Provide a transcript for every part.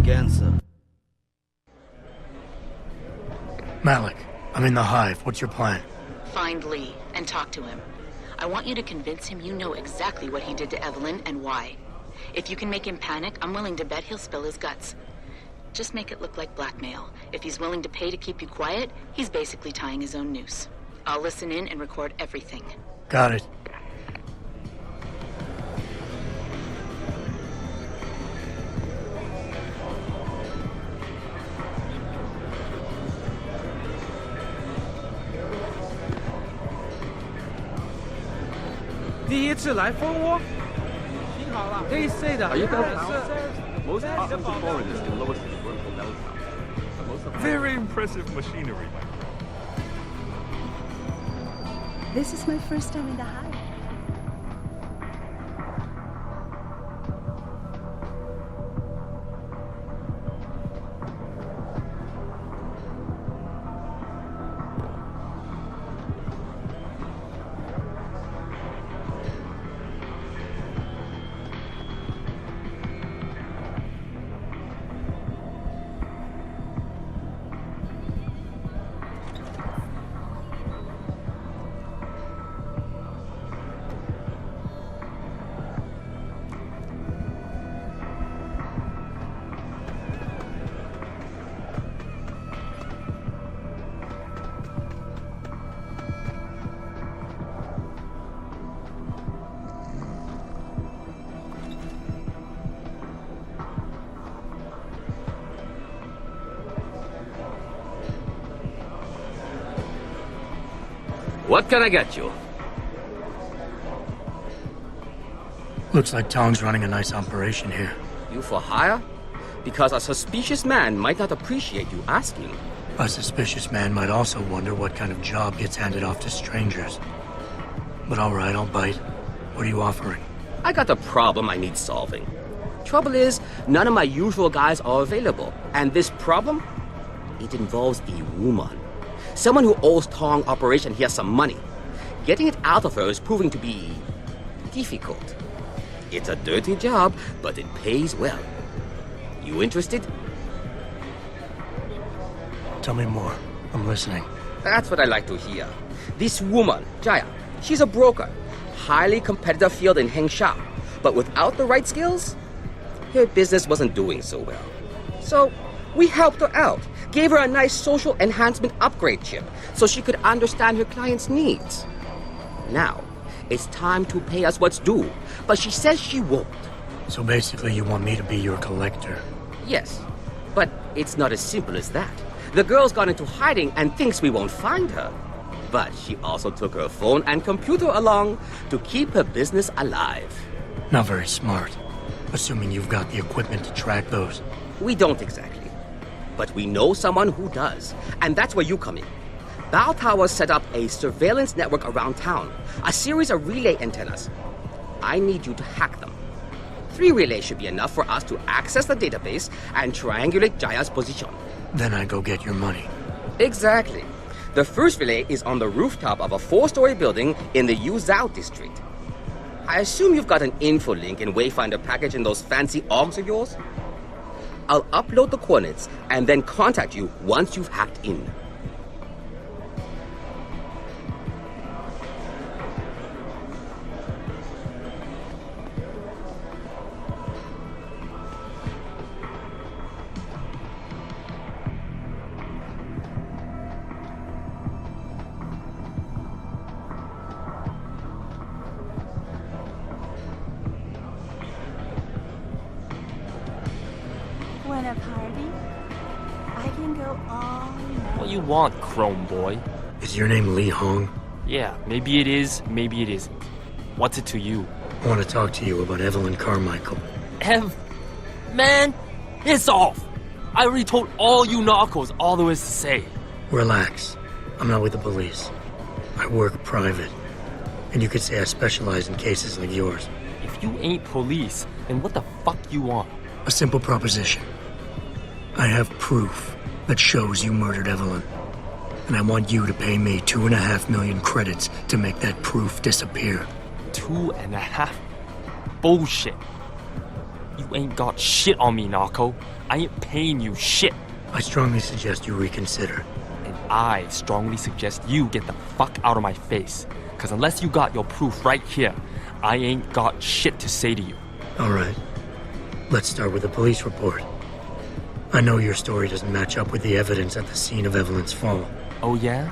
again, sir. Malik, I'm in the hive. What's your plan? Find Lee and talk to him. I want you to convince him you know exactly what he did to Evelyn and why. If you can make him panic, I'm willing to bet he'll spill his guts. Just make it look like blackmail. If he's willing to pay to keep you quiet, he's basically tying his own noose. I'll listen in and record everything. Got it. They say that. Are you Most often to foreigners in lower city work for downtown. But most of Very impressive machinery. This is my first time in the hive. What can I get you? Looks like Tong's running a nice operation here. You for hire? Because a suspicious man might not appreciate you asking. A suspicious man might also wonder what kind of job gets handed off to strangers. But all right, I'll bite. What are you offering? I got a problem I need solving. Trouble is, none of my usual guys are available. And this problem? It involves a woman. Someone who owes Tong Operation here some money. Getting it out of her is proving to be difficult. It's a dirty job, but it pays well. You interested? Tell me more. I'm listening. That's what I like to hear. This woman, Jaya, she's a broker. Highly competitive field in Hengsha. But without the right skills, her business wasn't doing so well. So, we helped her out. Gave her a nice social enhancement upgrade chip so she could understand her clients' needs. Now, it's time to pay us what's due, but she says she won't. So basically you want me to be your collector? Yes, but it's not as simple as that. The girl's gone into hiding and thinks we won't find her. But she also took her phone and computer along to keep her business alive. Not very smart. Assuming you've got the equipment to track those. We don't exactly. But we know someone who does, and that's where you come in. Bao Tower set up a surveillance network around town, a series of relay antennas. I need you to hack them. 3 relays should be enough for us to access the database and triangulate Jaya's position. Then I go get your money. Exactly. The first relay is on the rooftop of a 4-story building in the Yuzhou district. I assume you've got an info link and Wayfinder package in those fancy OGs of yours? I'll upload the coordinates and then contact you once you've hacked in. Want a party? I can go all night. What you want, Chrome Boy? Is your name Li Hong? Yeah, maybe it is, maybe it isn't. What's it to you? I want to talk to you about Evelyn Carmichael. Man, piss off! I already told all you narcos all there is to say. Relax. I'm not with the police. I work private. And you could say I specialize in cases like yours. If you ain't police, then what the fuck you want? A simple proposition. I have proof that shows you murdered Evelyn. And I want you to pay me 2.5 million credits to make that proof disappear. 2.5? Bullshit. You ain't got shit on me, narco. I ain't paying you shit. I strongly suggest you reconsider. And I strongly suggest you get the fuck out of my face. Cause unless you got your proof right here, I ain't got shit to say to you. All right. Let's start with the police report. I know your story doesn't match up with the evidence at the scene of Evelyn's fall. Oh yeah?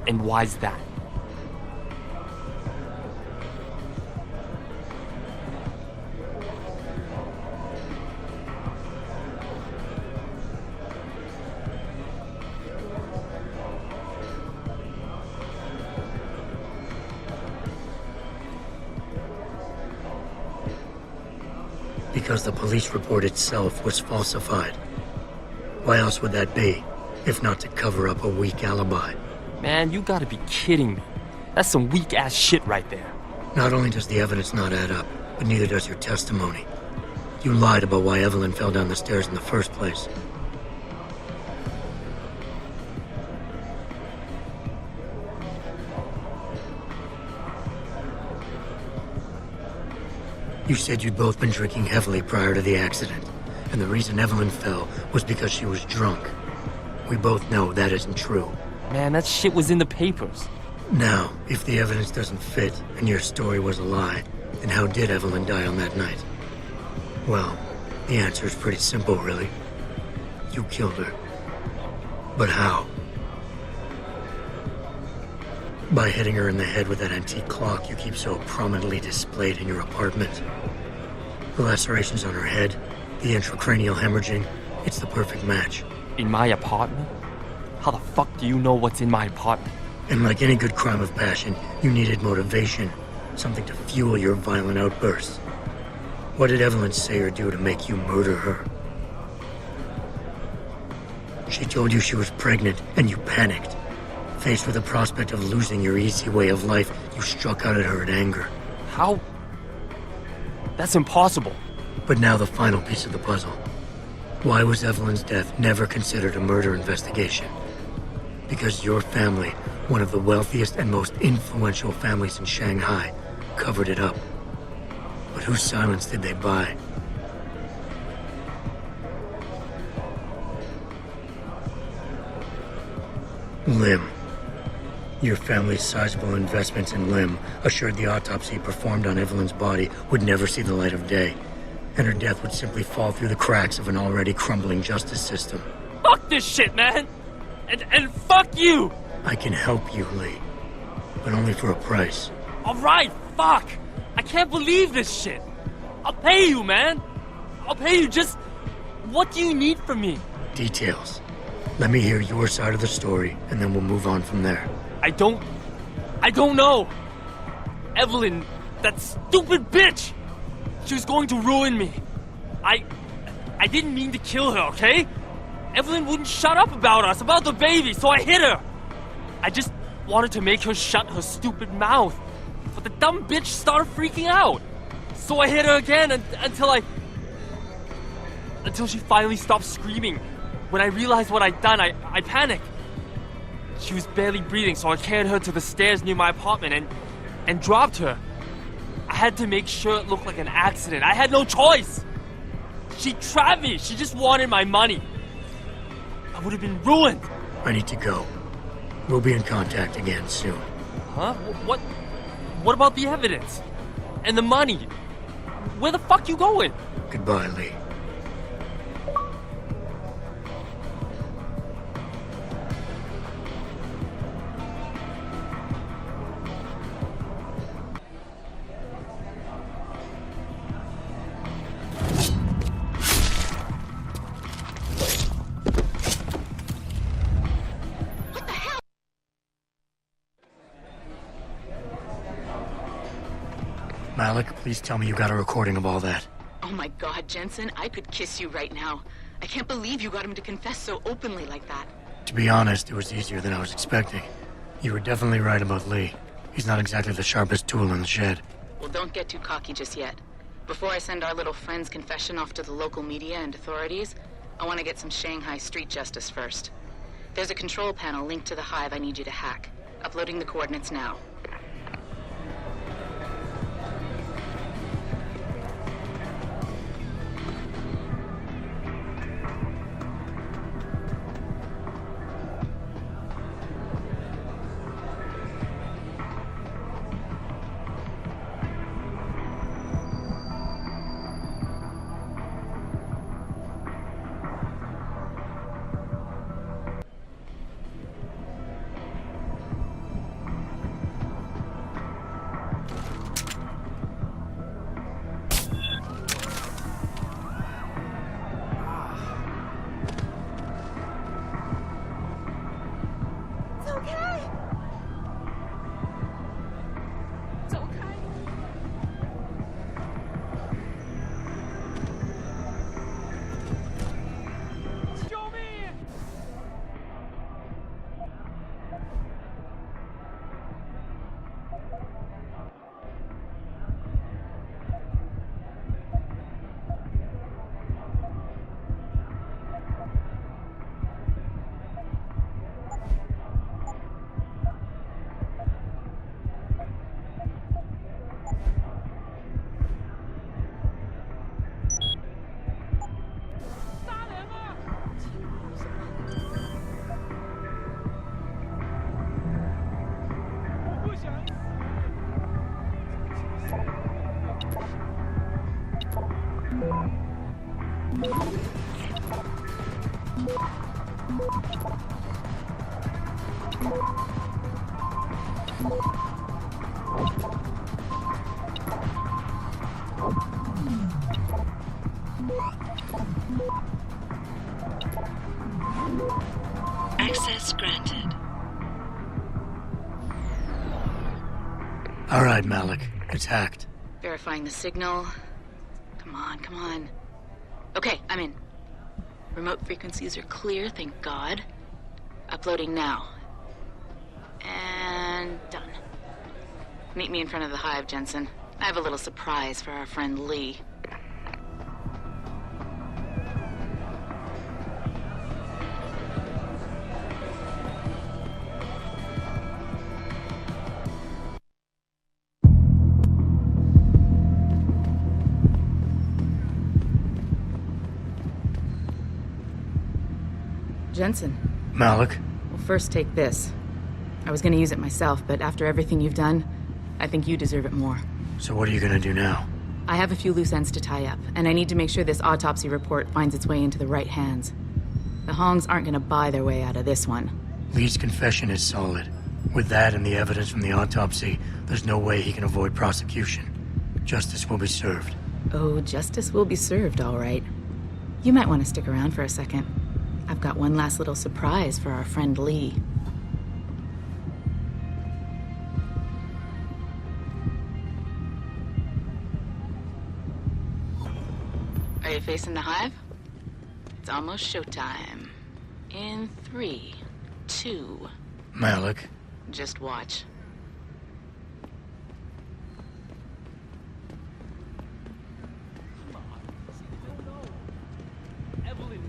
And why's that? Because the police report itself was falsified. Why else would that be, if not to cover up a weak alibi? Man, you gotta be kidding me. That's some weak-ass shit right there. Not only does the evidence not add up, but neither does your testimony. You lied about why Evelyn fell down the stairs in the first place. You said you'd both been drinking heavily prior to the accident, and the reason Evelyn fell was because she was drunk. We both know that isn't true. Man, that shit was in the papers. Now, if the evidence doesn't fit and your story was a lie, then how did Evelyn die on that night? Well, the answer is pretty simple, really. You killed her. But how? By hitting her in the head with that antique clock you keep so prominently displayed in your apartment. The lacerations on her head, the intracranial hemorrhaging, it's the perfect match. In my apartment? How the fuck do you know what's in my apartment? And like any good crime of passion, you needed motivation, something to fuel your violent outbursts. What did Evelyn say or do to make you murder her? She told you she was pregnant, and you panicked. Faced with the prospect of losing your easy way of life, you struck out at her in anger. How? That's impossible. But now the final piece of the puzzle. Why was Evelyn's death never considered a murder investigation? Because your family, one of the wealthiest and most influential families in Shanghai, covered it up. But whose silence did they buy? Lim. Your family's sizable investments in Lim assured the autopsy performed on Evelyn's body would never see the light of day, and her death would simply fall through the cracks of an already crumbling justice system. Fuck this shit, man! And fuck you! I can help you, Lee, but only for a price. Alright, fuck! I can't believe this shit! I'll pay you, man! I'll pay you, just... What do you need from me? Details. Let me hear your side of the story, and then we'll move on from there. I don't know! Evelyn, that stupid bitch! She was going to ruin me. I didn't mean to kill her, okay? Evelyn wouldn't shut up about us, about the baby, so I hit her. I just wanted to make her shut her stupid mouth. But the dumb bitch started freaking out. So I hit her again until she finally stopped screaming. When I realized what I'd done, I panicked. She was barely breathing, so I carried her to the stairs near my apartment and dropped her. I had to make sure it looked like an accident. I had no choice. She trapped me. She just wanted my money. I would have been ruined. I need to go. We'll be in contact again soon. Huh? What about the evidence? And the money? Where the fuck you going? Goodbye, Lee. Malik, please tell me you got a recording of all that. Oh my God, Jensen, I could kiss you right now. I can't believe you got him to confess so openly like that. To be honest, it was easier than I was expecting. You were definitely right about Lee. He's not exactly the sharpest tool in the shed. Well, don't get too cocky just yet. Before I send our little friend's confession off to the local media and authorities, I want to get some Shanghai street justice first. There's a control panel linked to the hive I need you to hack. Uploading the coordinates now. Access granted. All right, Malik. It's hacked. Verifying the signal. Come on, come on. Okay, I'm in. Remote frequencies are clear, thank God. Uploading now. And done. Meet me in front of the hive, Jensen. I have a little surprise for our friend Lee. Jensen. Malik? Well, first take this. I was gonna use it myself, but after everything you've done, I think you deserve it more. So what are you gonna do now? I have a few loose ends to tie up, and I need to make sure this autopsy report finds its way into the right hands. The Hongs aren't gonna buy their way out of this one. Lee's confession is solid. With that and the evidence from the autopsy, there's no way he can avoid prosecution. Justice will be served. Oh, justice will be served, all right. You might want to stick around for a second. I've got one last little surprise for our friend Lee. Are you facing the hive? It's almost showtime. In 3, 2... Malik? Just watch. Evelyn,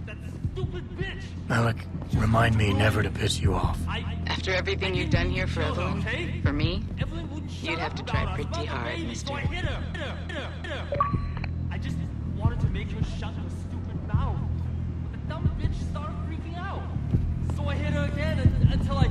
that stupid bitch! Malik, remind me never to piss you off. After everything you've done here for Evelyn, okay? for me, Evelyn wouldn't shut you'd have up to try about us pretty about the hard, baby, mister. So I hit her. I just wanted to make her shut her stupid mouth. But the dumb bitch started freaking out. So I hit her again until I